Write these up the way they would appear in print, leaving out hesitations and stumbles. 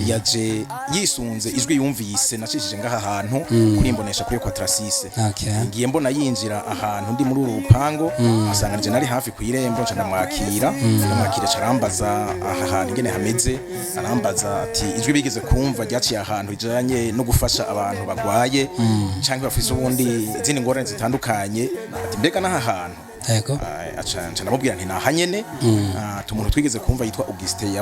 yaje yisunze ijwi yumvise nacishije ngaha ahantu kuri imbonesha kuri Quatrasise. Ngiye mbona yinjira ahantu ndi muri uru rupango asanga nje nari hafi ku irembo nca ndamwakira carambaza aha hantu ingene hameze, arambaza ati ijwi bigeze kumva ryaciye ahantu rijanye no gufasha abantu bagwaye canke bafise ubundi izindi ngorane zitandukanye, ati mbega n'aha hantu yego aca ndamubwira nti nahanyene tumuntu twigeze kumva yitwa Augustin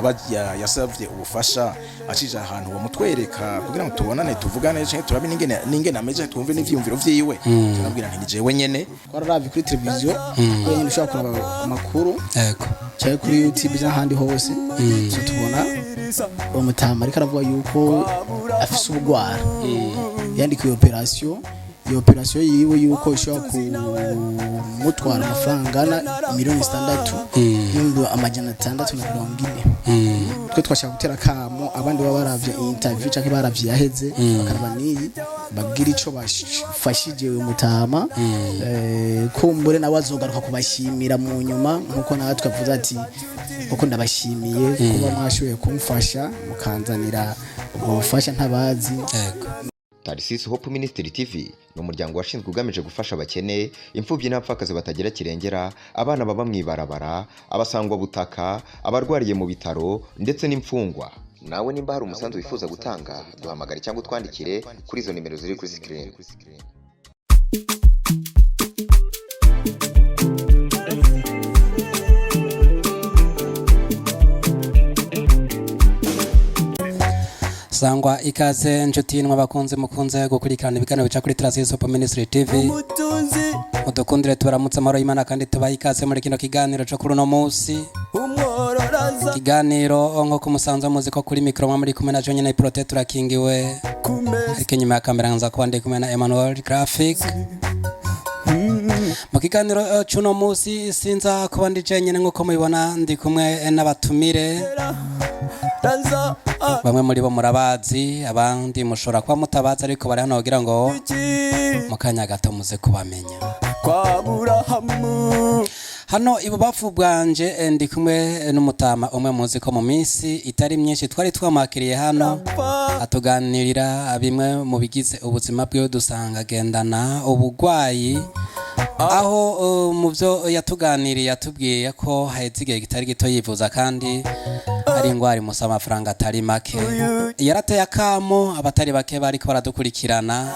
yasavye ubufasha acije ahantu bamutwereka kugira ngo tubonane tuvugane canke turabe n'ingene ameje twumve n'ivyumviro vyiwe. Ndamubwira nti nije wenyene twararavye kuri televiziyo nyene ushobora kuraba amakuru yego cyane kuri YouTube n'ahandi hose so tubona umutama ariko aravuga yuko afise ubugwara yandikiye operation iyo operation yiwe yuko ishobora kumutwara amafaranga angana $640,000 twe twashaka gutera kamo abandi baba baravye interview canke baravye yaheze bakaraba niyi bagira ico bafashije umutama kumbure nawe azogaruka kubashimira mu nyuma nkuko nawe twavuze ati uko ndabashimiye kuba mwashoboye kumfasha mukanzanira ubufasha ntabazi. Tarsis Hope Ministry TV ni umuryango washinzwe ugamije gufasha abakene, imfubyi n'abapfakazi batagira kirengera, abana baba mwibarabara, abasangwa butaka, abarwariye mu bitaro ndetse n'imfungwa. Nawe nimba hari umusanzu wifuza gutanga, duhamagare cyangwa utwandikire kuri izo nimero ziri kuri screen. Sangwa ikaze nshuti n'abakunze mukunze gukurikirana ibiganiro bica kuri Tarsis Hope Ministry TV. Mudukundire tubaramutse amahoro y'Imana kandi tubaha ikaze muri kino kiganiro cyo kuri uno munsi. Kiganiro nk'uko musanzwe muzi ko kuri micro muri kumwe na John Protect turakingiwe. Ariko nyuma ya kamera nza kuba ndi kumwe na Emmanuel Graphic. Mu kiganiro cy'uno munsi sinza kuba ndi jenyine nk'uko mubibona ndi kumwe n'abatumire. Bamwe muri bo murabazi, abandi mushora kwa mutabazi ariko bari hano kugira ngo mukanya gato muze kubamenya. Hano ibubafu bwanje ndi kumwe n'umutama umwe muzi ko mu minsi itari myinshi twari twamakiriye hano atuganirira bimwe mu bigize ubuzima bwe dusanga agendana ubugwayi, aho mu byo yatuganiriye yatubwiye ko haheze igihe kitari gito yivuza kandi ari ingwara imusaba amafaranga atari make. Yarateye akamo abatari bake bariko baradukurikirana,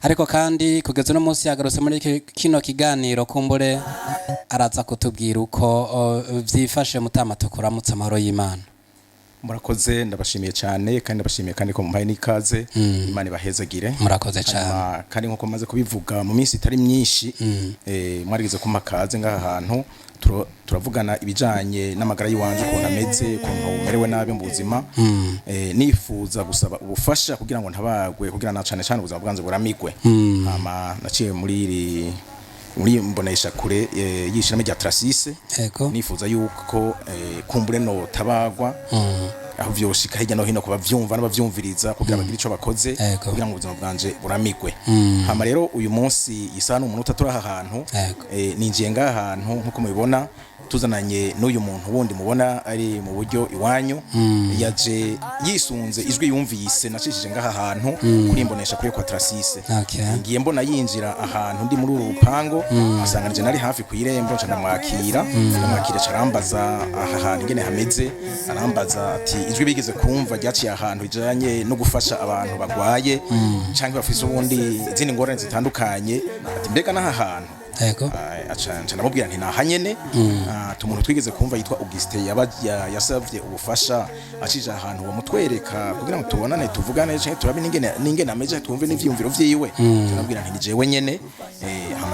ariko kandi kugeza no munsi yagarutse muri kino kiganiro kumbure araza kutubwira uko vyifashe mutama tukuramutse amahoro y'Imana. Murakoze, ndabashimiye cyane kandi ndabashimiye kandi ko mumpaye n'ikaze. Imana ibahezagire. Murakoze cyane kandi nkuko maze kubivuga mu minsi itari myinshi mwarigize ko makaze ngaha hantu turavugana ibijanye n'amagara yiwanje ukuntu ameze, ukuntu umerewe nabi mu buzima. Nifuza gusaba ubufasha kugira ngo ntabagwe, kugira na cyane cyane ubuzima bwanze buramigwe. Naciye muri mbonesha kure yishiramo rya Tarasise. Nifuza yuko kumbure no tabagwa aho vyoshika hirya no hino kubavyumva n'abavyumviriza kugira bagire ico bakoze kugira ngo ubuzima bwanje buramigwe. Hama rero uyu munsi isa n'umunota turi aha hantu ninjiye ngaha hantu nkuko mubibona tuzananye n'uyu muntu wundi mubona ari mu buryo iwanyu yaje yisunze ijwi yumvise nacishije ngaha hantu kuri imbonesha kuri Quatrasise. Ngiye mbona yinjira ahantu ndi muri uru rupango asanga nje nari hafi ku irembo nca ndamwakira carambaza aha hantu ingene hameze, arambaza ati ijwi bigeze kumva ryaciye ahantu rijanye no gufasha abantu bagwaye canke bafise ubundi izindi ngorane zitandukanye, ati mbega n'aha hantu aca ndamubwira nti nahanyene tumuntu twigeze kumva yitwa Augustin yasavye ubufasha acije ahantu bamutwereka kugira ngo tubonane tuvugane canke turabe n'ingene ameje twumve n'ivyumviro vyiwe. Ndabwira nti nije wenyene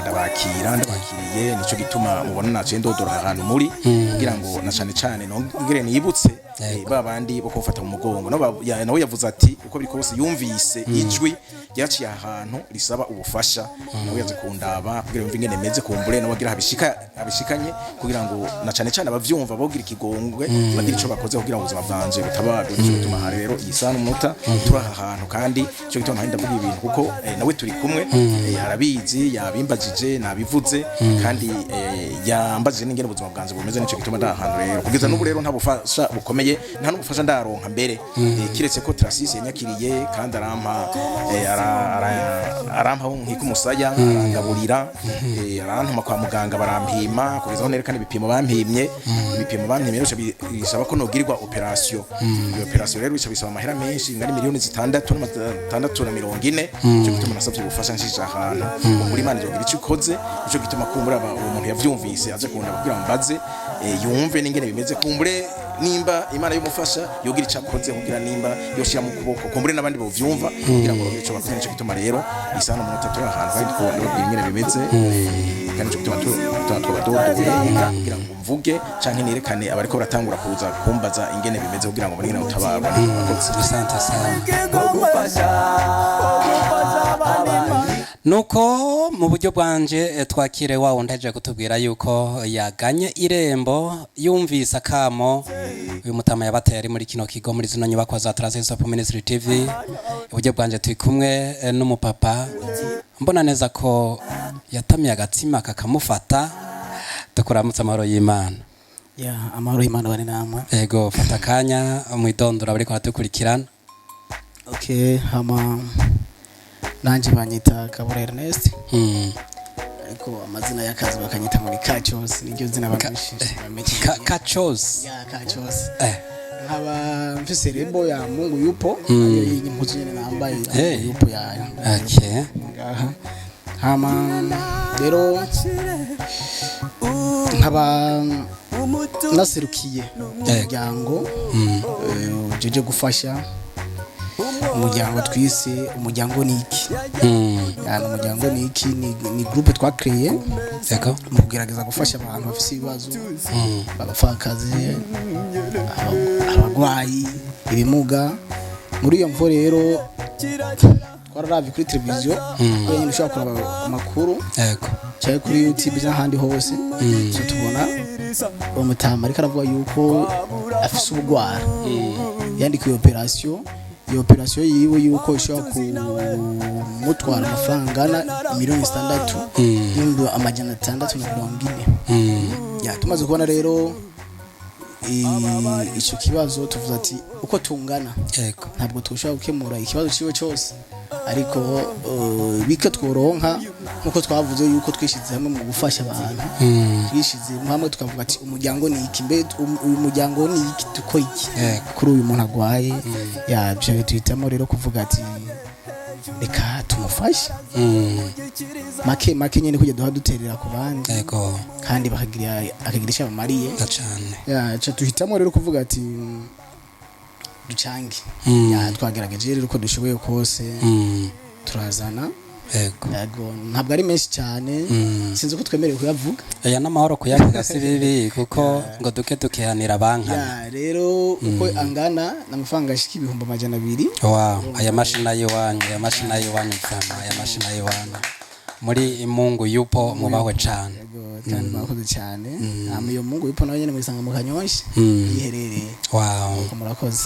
ndabakiriye nico gituma mubona naciye ndodora ahantu muri kugira ngo na cane cane nongere nibutse babandi bo kumfata mu mugongo nawe yavuze ati uko biri kose yumvise ijwi ryaciye ahantu risaba ubufasha, nawe yaze kundaba kugira ngo ingene meze kumbure no bagira abishikanye kugira ngo na cane cane abavyumva bogira ikigongwe bagira ico bakoze kugira ngo ubuzima bwanje butabagwe. Nico gituma rero isana umunota turi aha hantu kandi nico gituma mpinda vuga ibintu kuko nawe turi kumwe harabizi yabimbagije nabivuze kandi yambagije n'ingene ubuzima bwanje bumeze. Nico gituma ndahantu rero kugeza n'ubu rero nta bufasha bukomeye bikomeye nta n'ubufasha ndaronka mbere kiretse ko Trasisi yanyakiriye kandi arampa nk'ikumusaya arangaburira arantuma kwa muganga barampima kugeza aho nerekana ibipimo bampimye rero bisaba ko nogirirwa operation iyo operation rero bisaba amahera menshi ngari miliyoni 640 cyo gituma nasabye ubufasha nshije ahantu muri Imana yogira icyo ikoze cyo gituma kumbura umuntu yavyumvise aje kubona kugira mbaze yumve n'ingene bimeze kumbure nimba Imana y'umufasha yogira icyo akoze kugira nimba yoshira mu kuboko kumbure n'abandi bovyumva kugira ngo cyo bakora cyo gituma rero isano mu mutatu ahantu kandi ko ingene bimeze kandi cyo gituma kugira ngo mvuge canke nerekane abariko baratangura kuza kumbaza ingene bimeze kugira ngo bari utababa asante sana nuko mu buryo bwanje twakire wawo ndaje kutubwira yuko yaganye irembo yumvise akamo uyu mutama yabateye ari muri kino kigo muri zino nyubako za Transisi Hope Ministry TV uburyo bwanje turi kumwe n'umupapa mbona neza ko yatamiye agatsima kakamufata tukuramutse amahoro y'Imana amahoro y'Imana bari namwe yego fata kanya mwidondora bari kwatukurikirana hama nanje banyita Kabura Ernest ariko amazina y'akazi bakanyita muri Kachos niryo zina bagushije Kachos Kachos nkaba mfise rembo ya Mungu yupo iyo impuzu nyene nambaye yupo yayo ngaha hama rero nkaba naserukiye umuryango jeje gufasha umuryango twise umuryango niki umuryango niki ni groupe twakreye mu kugerageza gufasha abantu bafite ibibazo babafakaze abagwayi ibimuga muri iyo mvo rero twararavye kuri televiziyo nyine ushobora kuraba amakuru cyane kuri YouTube n'ahandi hose tubona uwo mutama ariko aravuga yuko afise ubugwara yandikiye operation iyo operation yiwe yuko ishobora kumutwara amafaranga angana miliyoni 6 n'ibihumbi amajana 640 tumaze kubona rero icyo kibazo tuvuze ati uko tungana ntabwo tushobora gukemura ikibazo ciwe cyose ariko bike tworonka nkuko twavuze yuko twishize hamwe mu gufasha abantu twishize hamwe tukavuga ati umuryango ni iki mbe uyu muryango ni iki tuko iki kuri uyu muntu agwaye byo bitwitamo rero kuvuga ati reka tumufashe make nyene kujya duterera ku bandi kandi akagira icyo bamariye cyane tuhitamo rero kuvuga ati ducange twagerageje rero uko dushoboye kose turazana yego ntabwo ari menshi cyane sinzi ko twemerewe kuyavuga n'amahoro kuyavuga si bibi kuko ngo dukehanira bankana rero uko angana n'amafaranga ashika ibihumbi amajana 200 aya mashina y'iwanyu mfama aya mashina y'iwanyu muri Mungu yupo mubahwe cyane kandi bakoze cyane iyo Mungu yupo nawe nyene mwisanga mu Kanyosha yiherereye murakoze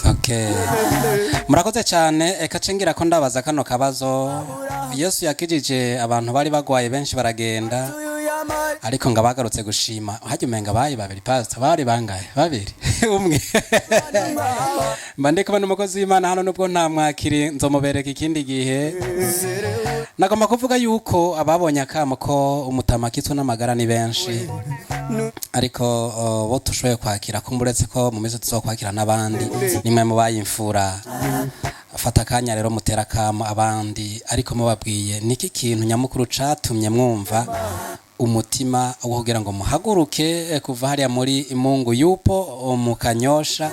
murakoze cyane ekacengira ko ndabaza kano kabazo Yesu yakijije abantu bari bagwaye benshi baragenda ariko ngo bagarutse gushima hajye umenga bayi babiri pastor bari bangaye babiri umwe mbandika bano mukozi w'Imana hano nubwo nta mwakiri nzomubereka ikindi gihe nagomba kuvuga yuko ababonye akamo ko umutama kitwa n'amagara ni benshi ariko bo tushoboye kwakira kumburetse ko mu minsi tuzokwakira n'abandi nimwe mu bayimfura fata kanya rero mutera kamo abandi ariko mubabwiye niki kintu nyamukuru catumye mwumva umutima wo kugira ngo muhaguruke kuva hariya muri Mungu yupo mu Kanyosha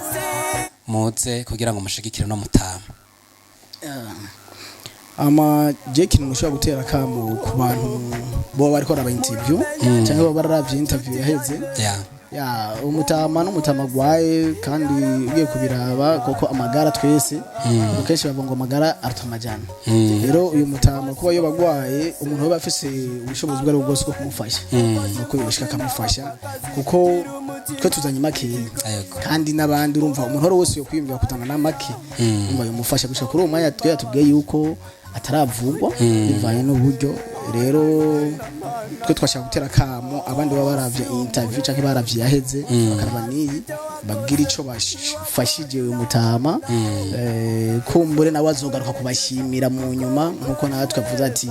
muze kugira ngo mushigikire no mutama Jake mushobora gutera kamo ku bantu bo bariko baraba interview cyangwa bararavye interview yaheze umutama n'umutama gwaye kandi ugiye kubiraba koko amagara twese ukeshi bavunga amagara atamajana rero uyu mutama kuba yo bagwaye umuntu we bafise ubushobozi bwari bwose ko kumufasha nuko yoshika kamufasha kuko twe tuzanye make kandi nabandi urumva umuntu wese yo kwiyumvira kutana na make umva yumufasha gushaka kuri umwanya twe yatubwiye yuko ataravugwa bivanye n'uburyo rero twe twashaka gutera akamo abandi baba baravye interview canke baravye yaheze bakaraba niyi babwira ico bafashije uyu mutama kumbure nawe azogaruka kubashimira mu nyuma nkuko natwe avuze ati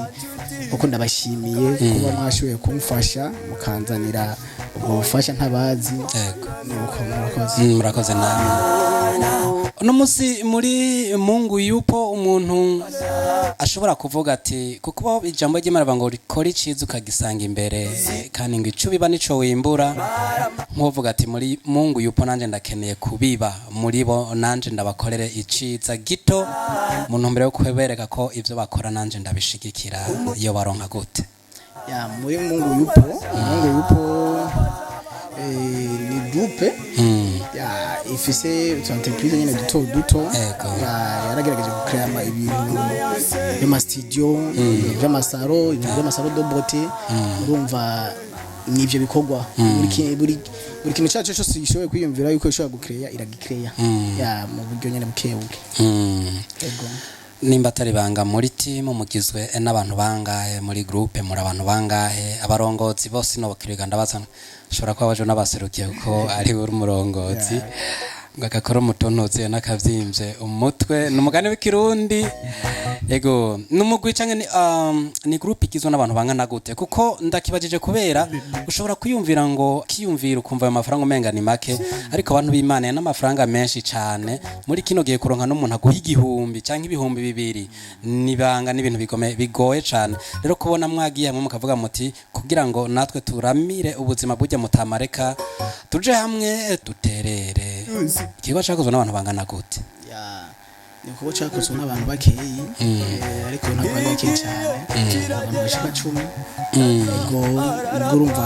kuko ndabashimiye kuba mwashoboye kumfasha mukanzanira ubwo bufasha ntabazi. Nuko murakoze namwe. Uno musi muri Mungu yupo umuntu ashobora kuvuga ati kuko ijambo ry'Imana ngo rikora iciza ukagisanga imbere kandi ngo ico biba nico wimbura, nkuvuga ati muri Mungu yupo nanje ndakeneye kubiba muri bo, nanje ndabakorere iciza gito mu ntumbero yo kwebereka ko ivyo bakora nanje ndabishigikira. Iyo baronka gute? Ya muri Mungu yupo ni groupe ya ifise entreprise nyene duto yaragerageje gukrema ibintu by'amastudio by'amasaro de beauté. Urumva nivyo bikorwa buri kintu cyacu cyose gishoboye kwiyumvira yuko ishobora gukreya iragikreya ya mu buryo nyene bukebuke. Ego nimba atari banga muri team mugizwe n'abantu bangahe muri groupe, muri abantu bangahe? Abarongozi bose no bakiriga ndabaza shobora kwa baje n'abaserukiye ko ari uri umurongozi ngakakora umutontoze n'akavyimvye umutwe n'umugani w'ikirundi. Ego numugwi canke ni groupe igizwe n'abantu bangana gute? Kuko ndakibajije kubera ushobora kuyumvira ngo kiyumvira ukumva ayo mafaranga umenga ni make, ariko abantu b'Imana n'amafaranga menshi cane. Muri kino gihe kuronka n'umuntu aguha 1000 canke 200 nibanga n'ibintu bigoye cane. Rero kubona mwagiye hamwe mukavuga muti kugira ngo natwe turamire ubuzima bujya mutamareka tuje hamwe duterere, kiba cyakozwe n'abantu bangana gute? ni kuko cyakozwe n'abantu bakeyi ariko ntabwo ari bake cyane, abantu bashika 10. Ego urumva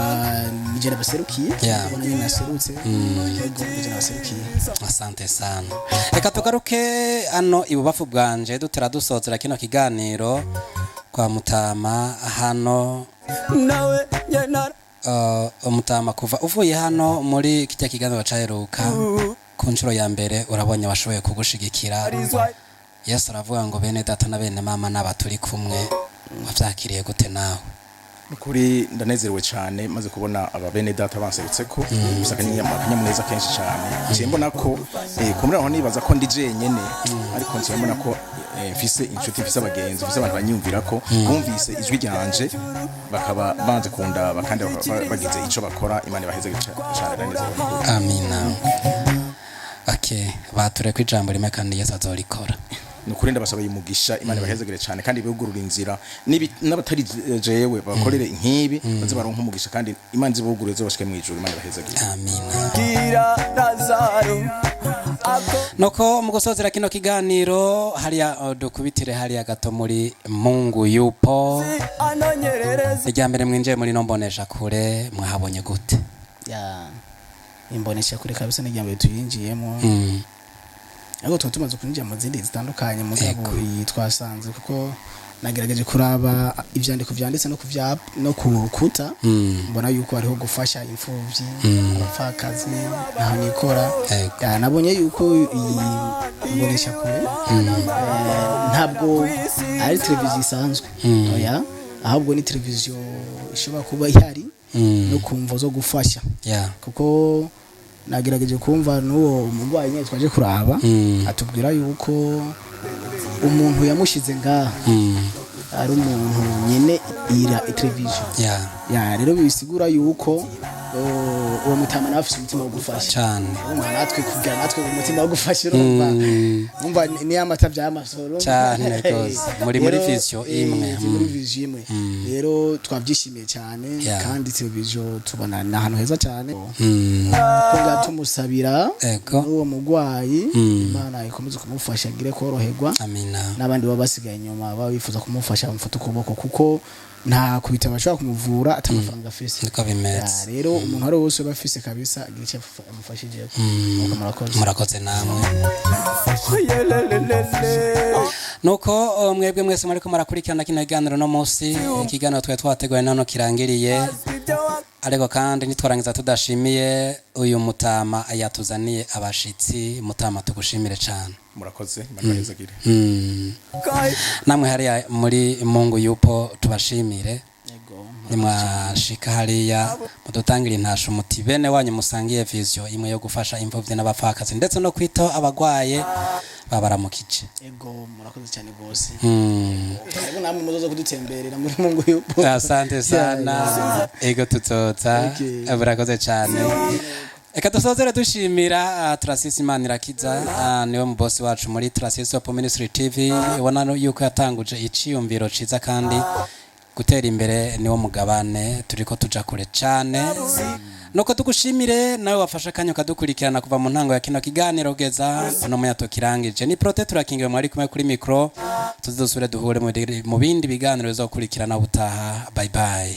nigera baserukiye ubona nyine naserutse. Ego nigera baserukiye. Asante sana. Reka tugaruke ano ibubafu bwanje dutera dusozera kino kiganiro kwa Mutama hano nawe Mutama kuva uvuye hano muri kijya kiganiro caheruka ku nshuro ya mbere urabonye bashoboye kugushigikira. Yesu aravuga ngo bene data na bene mama n'abaturi kumwe wavyakiriye gute nawe? Kuri ndanezerewe cyane maze kubona aba bene data banserutse ko bisakanye akanyamuneza kenshi cyane. Nje mbona ko kumuri aho nibaza ko ndi jenyene, ariko nje mbona ko mfise inshuti, mfise abagenzi, mfise abantu banyumvira ko bumvise ijwi ryanje bakaba banze kunda bakandi bagize ico bakora. Imana baheze cyane ndanezerewe. Amina. Okay, bature ku ijambo rimwe kandi Yesu azorikora. Nukuri ndabasaba umugisha, Imana bahezegere cyane kandi bigurura inzira n'abatari jewe bakorere inkibi baze baronka umugisha kandi Imana zibugurure zo bashike mu ijuru. Imana bahezegere. Amina. Noko mugusozera kino kiganiro hariya dukubitire hariya gato muri Mungu yupo. Ijya mbere mwinjiye muri nombonesha kure mwahabonye gute? Ya imbonesha kure kabisa n'ijyambere tuyinjiyemo. Ariko tumaze kwinjira mu zindi zitandukanye mugabo twasanze kuko nagerageje kuraba ivyandiko vyanditse no kukuta mbona yuko hariho gufasha imfuvyi abapfakazi naho nikora. Nabonye yuko imbonesha kure ntabwo ari televiziyo isanzwe oya, ahubwo ni televiziyo ishobora kuba ihari no kumva zo gufasha kuko nagerageje kumva n'uwo mugwayi nyine twaje kuraba atubwira yuko umuntu yamushize ngaha ari umuntu nyene ira televiziyo rero bisigura yuko uwo Mutama nafise umutima wo gufasha cyane. Natwe kugira natwe umutima wo gufasha urumva ni amata by'amasoro cyane rwose muri vision imwe muri vision imwe. Rero twabyishimiye cyane kandi televiziyo tubona na hano heza cyane kugira tumusabira uwo mugwayi Imana ikomeze kumufasha gire koroherwa. Amina. N'abandi baba basigaye inyuma baba bifuza kumufasha bamufata ukuboko kuko nta kubita bashobora kumuvura atamafaranga afise. Niko bimeze. Rero umuntu ari wose bafise kabisa igice amufashije. Murakoze namwe. Nuko mwebwe mwese muri ko marakurikirana kino kiganiro no munsi ikiganiro twateguye nano kirangiriye, ariko kandi nitwarangiza tudashimiye uyu Mutama yatuzaniye abashitsi. Mutama tugushimire cyane. murakoze mbagahezagire. Namwe hariya muri Mungu yupo tubashimire Yego. nimwashika hariya mudutangira intasho muti bene wanyu musangiye vision imwe yo gufasha imfuvyi n'abapfakazi ndetse no kwitaho abagwaye babaramukije. Ego murakoze cyane gose. Mm. Namwe muzoza kudutemberera muri Mungu yupo. Asante sana. Ego tuzoza. Okay. Murakoze cyane. Eka dusozere dushimira Trasis Manirakiza niwe mu boss wacu muri Trasis Hope Ministry TV ubona yuko yatanguje iciyumviro ciza kandi gutera imbere niwo mugabane turiko tuja kure cyane. Nuko tugushimire nawe wafasha kanyo kadukurikirana kuva mu ntango ya kino kiganiro geza no muyato kirangije ni Prote turakingiwe mwari kumwe kuri micro tuzosubire duhure mu bindi biganiro bizokurikirana ubutaha. Bye bye.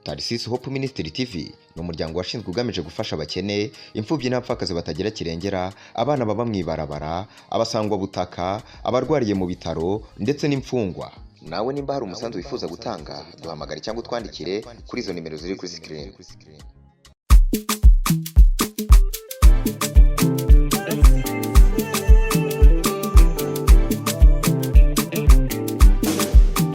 Tarsis Hope Ministry TV ni umuryango washinzwe ugamije gufasha abakene, imfubyi n'abapfakazi batagira kirengera, abana baba mwibarabara, abasangwa butaka, abarwariye mu bitaro ndetse n'imfungwa. Nawe nimba hari umusanzu wifuza gutanga duhamagare cyangwa utwandikire kuri izo nimero ziri kuri screen.